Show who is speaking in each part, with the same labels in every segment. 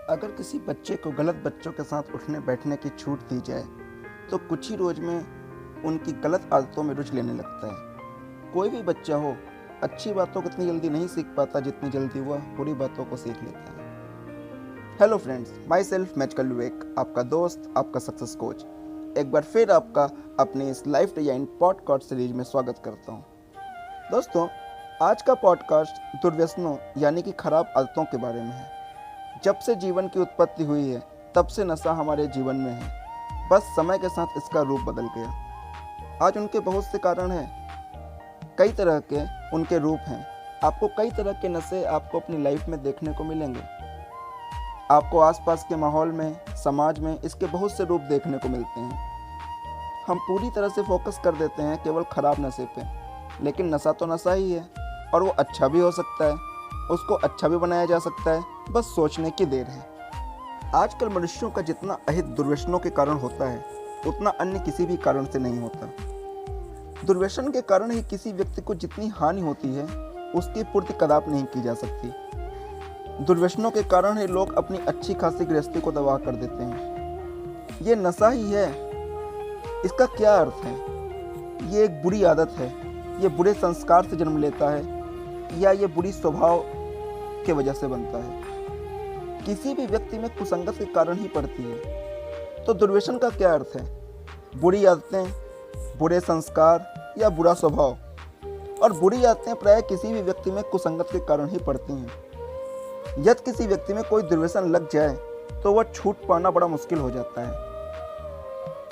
Speaker 1: अगर किसी बच्चे को गलत बच्चों के साथ उठने बैठने की छूट दी जाए तो कुछ ही रोज में उनकी गलत आदतों में रुचि लेने लगता है। कोई भी बच्चा हो, अच्छी बातों को इतनी जल्दी नहीं सीख पाता जितनी जल्दी वह बुरी बातों को सीख लेता है। Hello friends, myself magical Vivek, आपका दोस्त, आपका सक्सेस कोच, एक बार फिर आपका अपने इस लाइफ डिजाइन पॉडकास्ट सीरीज में स्वागत करता हूँ। दोस्तों, आज का पॉडकास्ट दुर्व्यसनों यानी कि खराब आदतों के बारे में है। जब से जीवन की उत्पत्ति हुई है तब से नशा हमारे जीवन में है, बस समय के साथ इसका रूप बदल गया। आज उनके बहुत से कारण हैं, कई तरह के उनके रूप हैं। आपको कई तरह के नशे आपको अपनी लाइफ में देखने को मिलेंगे। आपको आसपास के माहौल में, समाज में इसके बहुत से रूप देखने को मिलते हैं। हम पूरी तरह से फोकस कर देते हैं केवल खराब नशे पे, लेकिन नशा तो नशा ही है और वो अच्छा भी हो सकता है, उसको अच्छा भी बनाया जा सकता है, बस सोचने की देर है। आजकल मनुष्यों का जितना अहित दुर्व्यसनों के कारण होता है उतना अन्य किसी भी कारण से नहीं होता। दुर्व्यसन के कारण ही किसी व्यक्ति को जितनी हानि होती है उसकी पूर्ति कदाप नहीं की जा सकती। दुर्व्यसनों के कारण ही लोग अपनी अच्छी खासी गृहस्थी को तबाह कर देते हैं। ये नशा ही है। इसका क्या अर्थ है? ये एक बुरी आदत है, ये बुरे संस्कार से जन्म लेता है या ये बुरी स्वभाव के वजह से बनता है। किसी भी व्यक्ति में कुसंगत के कारण ही पड़ती है। तो दुर्व्यसन का क्या अर्थ है? बुरी आदतें, बुरे संस्कार या बुरा स्वभाव। और बुरी आदतें प्राय किसी भी व्यक्ति में कुसंगत के कारण ही पड़ती हैं। यदि किसी व्यक्ति में कोई दुर्व्यसन लग जाए तो वह छूट पाना बड़ा मुश्किल हो जाता है।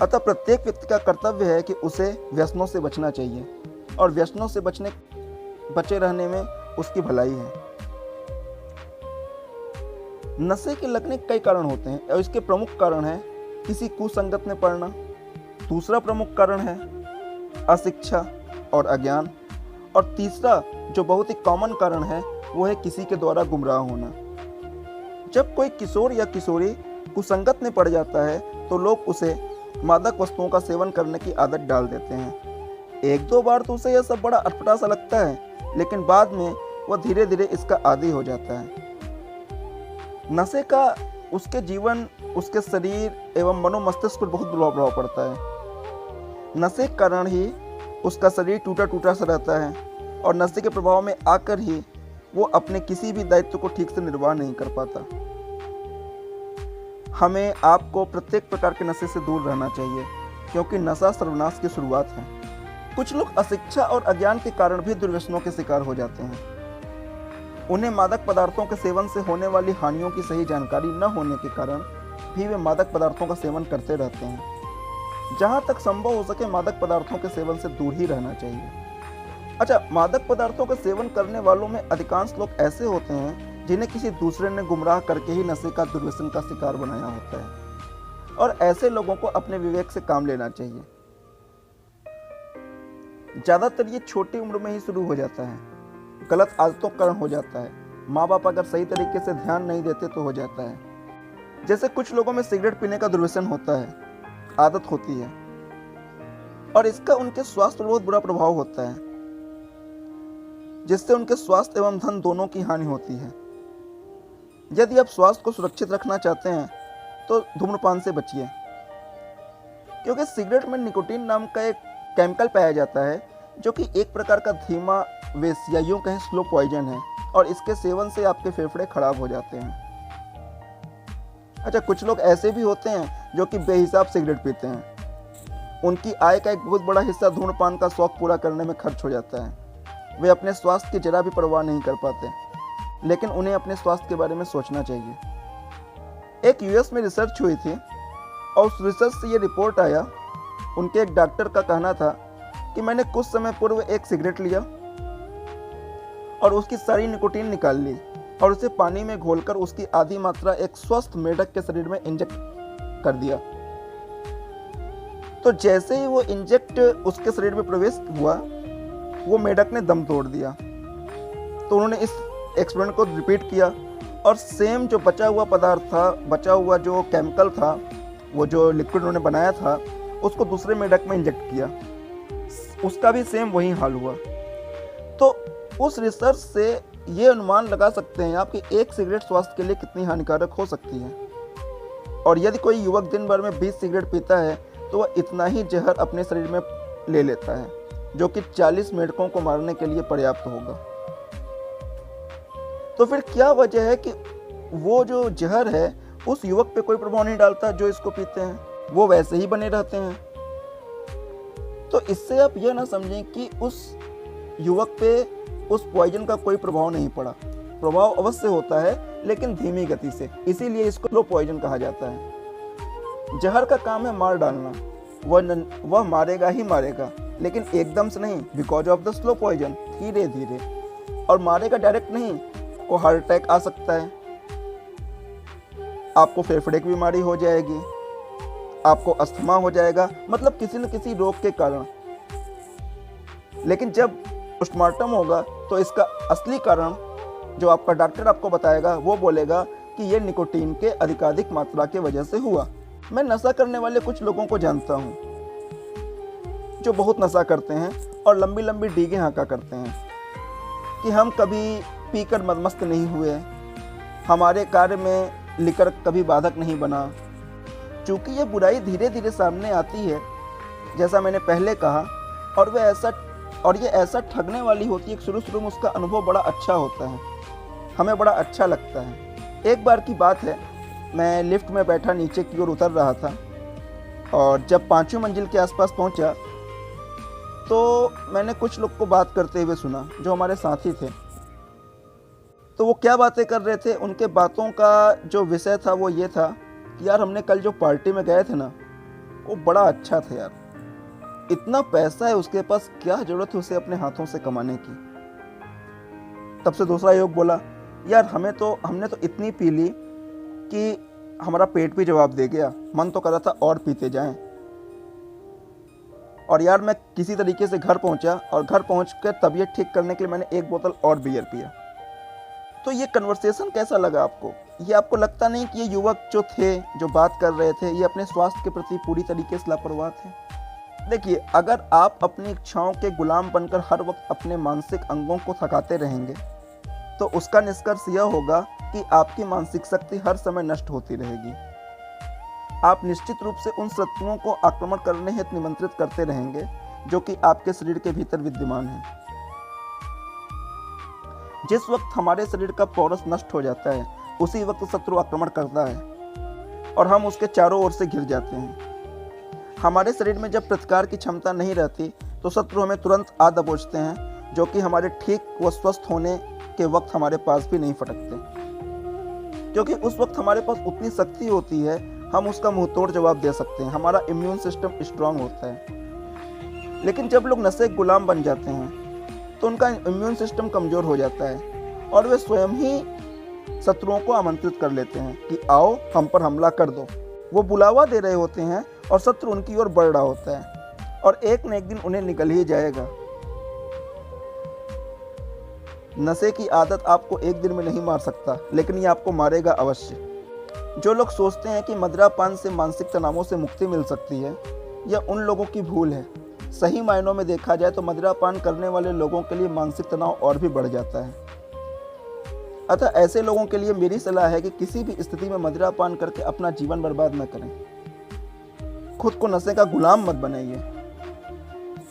Speaker 1: अतः प्रत्येक व्यक्ति का कर्तव्य है कि उसे व्यसनों से बचना चाहिए और व्यसनों से बचे रहने में उसकी भलाई है। नशे के लगने के कई कारण होते हैं और इसके प्रमुख कारण है किसी कुसंगत में पड़ना। दूसरा प्रमुख कारण है अशिक्षा और अज्ञान। और तीसरा जो बहुत ही कॉमन कारण है वो है किसी के द्वारा गुमराह होना। जब कोई किशोर या किशोरी कुसंगत में पड़ जाता है तो लोग उसे मादक वस्तुओं का सेवन करने की आदत डाल देते हैं। एक दो बार तो उसे यह सब बड़ा अटपटा सा लगता है, लेकिन बाद में वह धीरे धीरे इसका आदी हो जाता है। नशे का उसके जीवन, उसके शरीर एवं मनोमस्तिष्क पर बहुत बुरा प्रभाव पड़ता है। नशे के कारण ही उसका शरीर टूटा टूटा सा रहता है और नशे के प्रभाव में आकर ही वो अपने किसी भी दायित्व को ठीक से निर्वाह नहीं कर पाता। हमें आपको प्रत्येक प्रकार के नशे से दूर रहना चाहिए, क्योंकि नशा सर्वनाश की शुरुआत है। कुछ लोग अशिक्षा और अज्ञान के कारण भी दुर्व्यसनों के शिकार हो जाते हैं। उन्हें मादक पदार्थों के सेवन से होने वाली हानियों की सही जानकारी न होने के कारण भी वे मादक पदार्थों का सेवन करते रहते हैं। जहां तक संभव हो सके मादक पदार्थों के सेवन से दूर ही रहना चाहिए। अच्छा, मादक पदार्थों का सेवन करने वालों में अधिकांश लोग ऐसे होते हैं जिन्हें किसी दूसरे ने गुमराह करके ही नशे का दुर्व्यसन का शिकार बनाया होता है, और ऐसे लोगों को अपने विवेक से काम लेना चाहिए। ज़्यादातर ये छोटी उम्र में ही शुरू हो जाता है, गलत आदतों का कारण हो जाता है। माँ बाप अगर सही तरीके से ध्यान नहीं देते तो हो जाता है। जैसे कुछ लोगों में सिगरेट पीने का दुर्व्यसन होता है, आदत होती है, और इसका उनके स्वास्थ्य पर बहुत बुरा प्रभाव होता है, जिससे उनके स्वास्थ्य एवं धन दोनों की हानि होती है। यदि आप स्वास्थ्य को सुरक्षित रखना चाहते हैं तो धूम्रपान से बचिए, क्योंकि सिगरेट में निकोटीन नाम का एक केमिकल पाया जाता है जो कि एक प्रकार का धीमा विष या यूं कहें स्लो पॉइजन है, और इसके सेवन से आपके फेफड़े खराब हो जाते हैं। अच्छा, कुछ लोग ऐसे भी होते हैं जो कि बेहिसाब सिगरेट पीते हैं। उनकी आय का एक बहुत बड़ा हिस्सा धूम्रपान का शौक पूरा करने में खर्च हो जाता है। वे अपने स्वास्थ्य की जरा भी परवाह नहीं कर पाते, लेकिन उन्हें अपने स्वास्थ्य के बारे में सोचना चाहिए। एक यूएस में रिसर्च हुई थी और उस रिसर्च से ये रिपोर्ट आया। उनके एक डॉक्टर का कहना था कि मैंने कुछ समय पूर्व एक सिगरेट लिया और उसकी सारी निकोटीन निकाल ली और उसे पानी में घोलकर उसकी आधी मात्रा एक स्वस्थ मेढक के शरीर में इंजेक्ट कर दिया। तो जैसे ही वो इंजेक्ट उसके शरीर में प्रवेश हुआ, वो मेढक ने दम तोड़ दिया। तो उन्होंने इस एक्सपेरिमेंट को रिपीट किया और सेम जो बचा हुआ पदार्थ था, बचा हुआ जो केमिकल था, वो जो लिक्विड उन्होंने बनाया था, उसको दूसरे मेढक में इंजेक्ट किया। उसका भी सेम वही हाल हुआ। तो उस रिसर्च से ये अनुमान लगा सकते हैं आप कि एक सिगरेट स्वास्थ्य के लिए कितनी हानिकारक हो सकती है। और यदि कोई युवक दिन भर में 20 सिगरेट पीता है तो वह इतना ही जहर अपने शरीर में ले लेता है, जो कि 40 मेंढकों को मारने के लिए पर्याप्त होगा। तो फिर क्या वजह है कि वो जो जहर है उस युवक पे कोई प्रभाव नहीं डालता जो इसको पीते हैं, वो वैसे ही बने रहते हैं। तो इससे आप यह ना समझें कि उस युवक पे उस पॉइजन का कोई प्रभाव नहीं पड़ा। प्रभाव अवश्य होता है, लेकिन धीमी गति से, इसीलिए इसको स्लो पॉइजन कहा जाता है। जहर का काम है मार डालना, वह मारेगा ही मारेगा, लेकिन एकदम से नहीं, because of the slow poison, धीरे धीरे। और मारेगा डायरेक्ट नहीं, को हार्ट अटैक आ सकता है, आपको फेफड़े की बीमारी हो जाएगी, आपको अस्थमा हो जाएगा, मतलब किसी न किसी रोग के कारण। लेकिन जब पोस्टमार्टम होगा तो इसका असली कारण जो आपका डॉक्टर आपको बताएगा, वो बोलेगा कि ये निकोटीन के अधिकाधिक मात्रा की वजह से हुआ। मैं नशा करने वाले कुछ लोगों को जानता हूँ जो बहुत नशा करते हैं और लंबी लंबी डीगे हाँका करते हैं कि हम कभी पीकर मदमस्त नहीं हुए, हमारे कार्य में लिकर कभी बाधक नहीं बना। चूँकि ये बुराई धीरे धीरे सामने आती है, जैसा मैंने पहले कहा, और ये ऐसा ठगने वाली होती है कि शुरू शुरू में उसका अनुभव बड़ा अच्छा होता है, हमें बड़ा अच्छा लगता है। एक बार की बात है, मैं लिफ्ट में बैठा नीचे की ओर उतर रहा था और जब 5वीं मंजिल के आसपास पहुंचा तो मैंने कुछ लोग को बात करते हुए सुना जो हमारे साथी थे। तो वो क्या बातें कर रहे थे, उनके बातों का जो विषय था वो ये था कि यार हमने कल जो पार्टी में गए थे ना, वो बड़ा अच्छा था यार, इतना पैसा है उसके पास, क्या जरूरत है उसे अपने हाथों से कमाने की। तब से दूसरा युवक बोला, यार हमने तो इतनी पी ली कि हमारा पेट भी जवाब दे गया, मन तो कर रहा था और पीते जाएं। और यार मैं किसी तरीके से घर पहुंचा और घर पहुंचकर तबीयत ठीक करने के लिए मैंने एक बोतल और बियर पिया। तो ये कन्वर्सेशन कैसा लगा आपको? ये आपको लगता नहीं कि ये युवक जो थे, जो बात कर रहे थे, ये अपने स्वास्थ्य के प्रति पूरी तरीके से लापरवाह थे? देखिए, अगर आप अपनी इच्छाओं के गुलाम बनकर हर वक्त अपने मानसिक अंगों को थकाते रहेंगे तो उसका निष्कर्ष यह होगा कि आपकी मानसिक शक्ति हर समय नष्ट होती रहेगी। आप निश्चित रूप से उन शत्रुओं को आक्रमण करने हेतु निमंत्रित करते रहेंगे जो कि आपके शरीर के भीतर विद्यमान है। जिस वक्त हमारे शरीर का पौरुष नष्ट हो जाता है, उसी वक्त शत्रु आक्रमण करता है और हम उसके चारों ओर से घिर जाते हैं। हमारे शरीर में जब प्रतिकार की क्षमता नहीं रहती तो शत्रु हमें तुरंत आ दबोचते हैं, जो कि हमारे ठीक व स्वस्थ होने के वक्त हमारे पास भी नहीं फटकते, क्योंकि उस वक्त हमारे पास उतनी शक्ति होती है, हम उसका मुंह तोड़ जवाब दे सकते हैं, हमारा इम्यून सिस्टम स्ट्रांग होता है। लेकिन जब लोग नशे के गुलाम बन जाते हैं तो उनका इम्यून सिस्टम कमज़ोर हो जाता है और वे स्वयं ही शत्रुओं को आमंत्रित कर लेते हैं कि आओ हम पर हमला कर दो। वो बुलावा दे रहे होते हैं और शत्रु उनकी ओर बढ़ रहा होता है और एक न एक दिन उन्हें निकल ही जाएगा। नशे की आदत आपको एक दिन में नहीं मार सकता, लेकिन ये आपको मारेगा अवश्य। जो लोग सोचते हैं कि मदिरापान से मानसिक तनावों से मुक्ति मिल सकती है, यह उन लोगों की भूल है। सही मायनों में देखा जाए तो मदिरापान करने वाले लोगों के लिए मानसिक तनाव और भी बढ़ जाता है। अतः ऐसे लोगों के लिए मेरी सलाह है कि किसी भी स्थिति में मदिरापान करके अपना जीवन बर्बाद न करें। खुद को नशे का गुलाम मत बनाइए।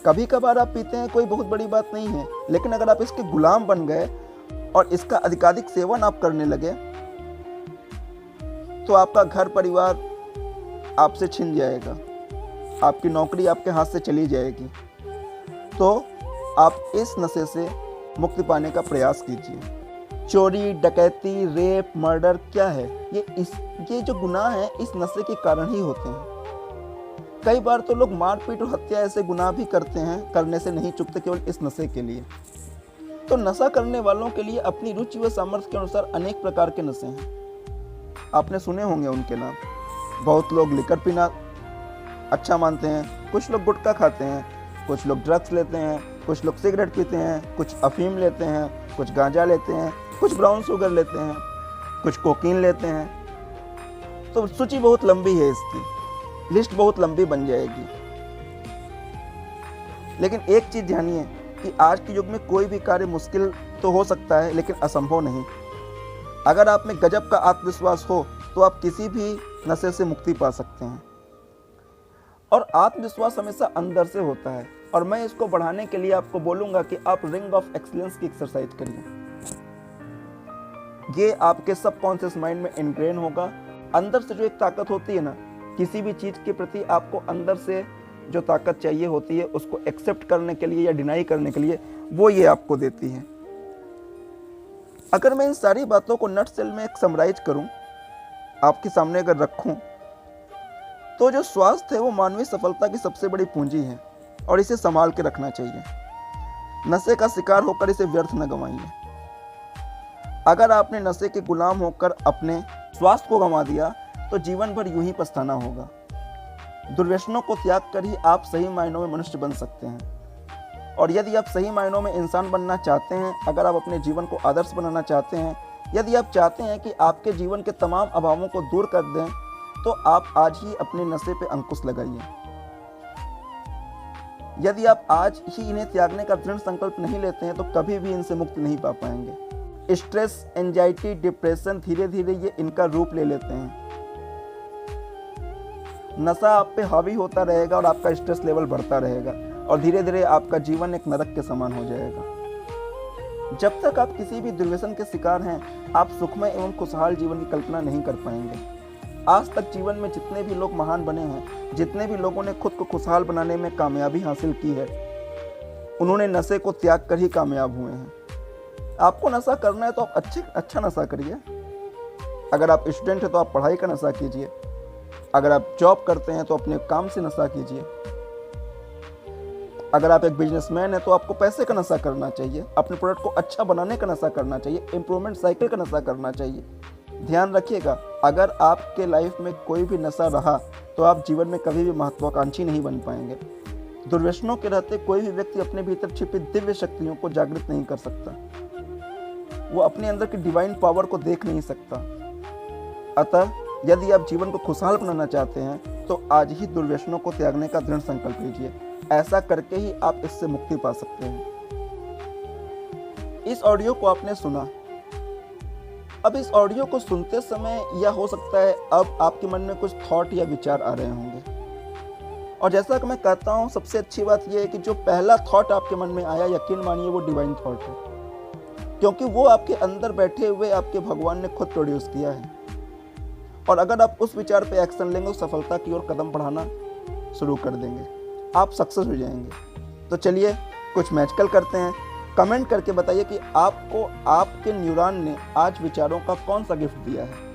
Speaker 1: कभी कभार आप पीते हैं, कोई बहुत बड़ी बात नहीं है, लेकिन अगर आप इसके गुलाम बन गए और इसका अधिकाधिक सेवन आप करने लगे तो आपका घर परिवार आपसे छिन जाएगा, आपकी नौकरी आपके हाथ से चली जाएगी। तो आप इस नशे से मुक्ति पाने का प्रयास कीजिए। चोरी, डकैती, रेप, मर्डर क्या है? ये जो गुनाह है इस नशे के कारण ही होते हैं। कई बार तो लोग मारपीट और हत्या ऐसे गुनाह भी करते हैं, करने से नहीं चूकते केवल इस नशे के लिए। तो नशा करने वालों के लिए अपनी रुचि व सामर्थ्य के अनुसार अनेक प्रकार के नशे हैं, आपने सुने होंगे उनके नाम। बहुत लोग लिकर पीना अच्छा मानते हैं, कुछ लोग गुटखा खाते हैं, कुछ लोग ड्रग्स लेते हैं, कुछ लोग सिगरेट पीते हैं, कुछ अफीम लेते हैं, कुछ गांजा लेते हैं, कुछ ब्राउन शुगर लेते हैं, कुछ कोकीन लेते हैं। तो सूची बहुत लंबी है, इसकी लिस्ट बहुत लंबी बन जाएगी। लेकिन एक चीज़ जानिए कि आज के युग में कोई भी कार्य मुश्किल तो हो सकता है, लेकिन असंभव नहीं। अगर आप में गजब का आत्मविश्वास हो तो आप किसी भी नशे से मुक्ति पा सकते हैं। और आत्मविश्वास हमेशा अंदर से होता है, और मैं इसको बढ़ाने के लिए आपको बोलूंगा कि आप रिंग ऑफ एक्सीलेंस की एक्सरसाइज करिए। ये आपके सबकॉन्शियस माइंड में इनग्रेन होगा। अंदर से जो एक ताकत होती है ना, किसी भी चीज़ के प्रति आपको अंदर से जो ताकत चाहिए होती है उसको एक्सेप्ट करने के लिए या डिनाई करने के लिए, वो ये आपको देती है। अगर मैं इन सारी बातों को नटसेल में एक समराइज करूं, आपके सामने अगर रखूं, तो जो स्वास्थ्य है वो मानवीय सफलता की सबसे बड़ी पूंजी है और इसे संभाल के रखना चाहिए। नशे का शिकार होकर इसे व्यर्थ न गंवाइए। अगर आपने नशे के गुलाम होकर अपने स्वास्थ्य को गंवा दिया तो जीवन भर यूं ही पछताना होगा। दुर्व्यसनों को त्याग कर ही आप सही मायनों में मनुष्य बन सकते हैं। और यदि आप सही मायनों में इंसान बनना चाहते हैं, अगर आप अपने जीवन को आदर्श बनाना चाहते हैं, यदि आप चाहते हैं कि आपके जीवन के तमाम अभावों को दूर कर दें, तो आप आज ही अपने नशे पे अंकुश लगाइए। यदि आप आज ही इन्हें त्यागने का दृढ़ संकल्प नहीं लेते हैं तो कभी भी इनसे मुक्ति नहीं पा पाएंगे। स्ट्रेस, एंजाइटी, डिप्रेशन धीरे धीरे ये इनका रूप ले लेते हैं। नशा आप पे हावी होता रहेगा और आपका स्ट्रेस लेवल बढ़ता रहेगा और धीरे धीरे आपका जीवन एक नरक के समान हो जाएगा। जब तक आप किसी भी दुर्व्यसन के शिकार हैं, आप सुखमय एवं खुशहाल जीवन की कल्पना नहीं कर पाएंगे। आज तक जीवन में जितने भी लोग महान बने हैं, जितने भी लोगों ने खुद को खुशहाल बनाने में कामयाबी हासिल की है, उन्होंने नशे को त्याग कर ही कामयाब हुए हैं। आपको नशा करना है तो आप अच्छा नशा करिए। अगर आप स्टूडेंट हैं तो आप पढ़ाई का नशा कीजिए। अगर आप जॉब करते हैं तो अपने काम से नशा कीजिए। अगर आप एक बिजनेसमैन हैं तो आपको पैसे का नशा करना चाहिए, अपने प्रोडक्ट को अच्छा बनाने का नशा करना चाहिए, इम्प्रूवमेंट साइकिल का नशा करना चाहिए। ध्यान रखिएगा, अगर आपके लाइफ में कोई भी नशा रहा तो आप जीवन में कभी भी महत्वाकांक्षी नहीं बन पाएंगे। दुर्व्यसनों के रहते कोई भी व्यक्ति अपने भीतर छिपी दिव्य शक्तियों को जागृत नहीं कर सकता। वो अपने अंदर की डिवाइन पावर को देख नहीं सकता। अतः यदि आप जीवन को खुशहाल बनाना चाहते हैं तो आज ही दुर्व्यसनों को त्यागने का दृढ़ संकल्प लीजिए। ऐसा करके ही आप इससे मुक्ति पा सकते हैं। इस ऑडियो को आपने सुना। अब इस ऑडियो को सुनते समय या हो सकता है अब आपके मन में कुछ थॉट या विचार आ रहे होंगे, और जैसा कि मैं कहता हूँ, सबसे अच्छी बात यह है कि जो पहला थॉट आपके मन में आया, यकीन मानिए वो डिवाइन थॉट है, क्योंकि वो आपके अंदर बैठे हुए आपके भगवान ने खुद प्रोड्यूस किया है। और अगर आप उस विचार पे एक्शन लेंगे, उस सफलता की ओर कदम बढ़ाना शुरू कर देंगे, आप सक्सेस हो जाएंगे। तो चलिए कुछ मैजिकल करते हैं। कमेंट करके बताइए कि आपको आपके न्यूरॉन ने आज विचारों का कौन सा गिफ्ट दिया है।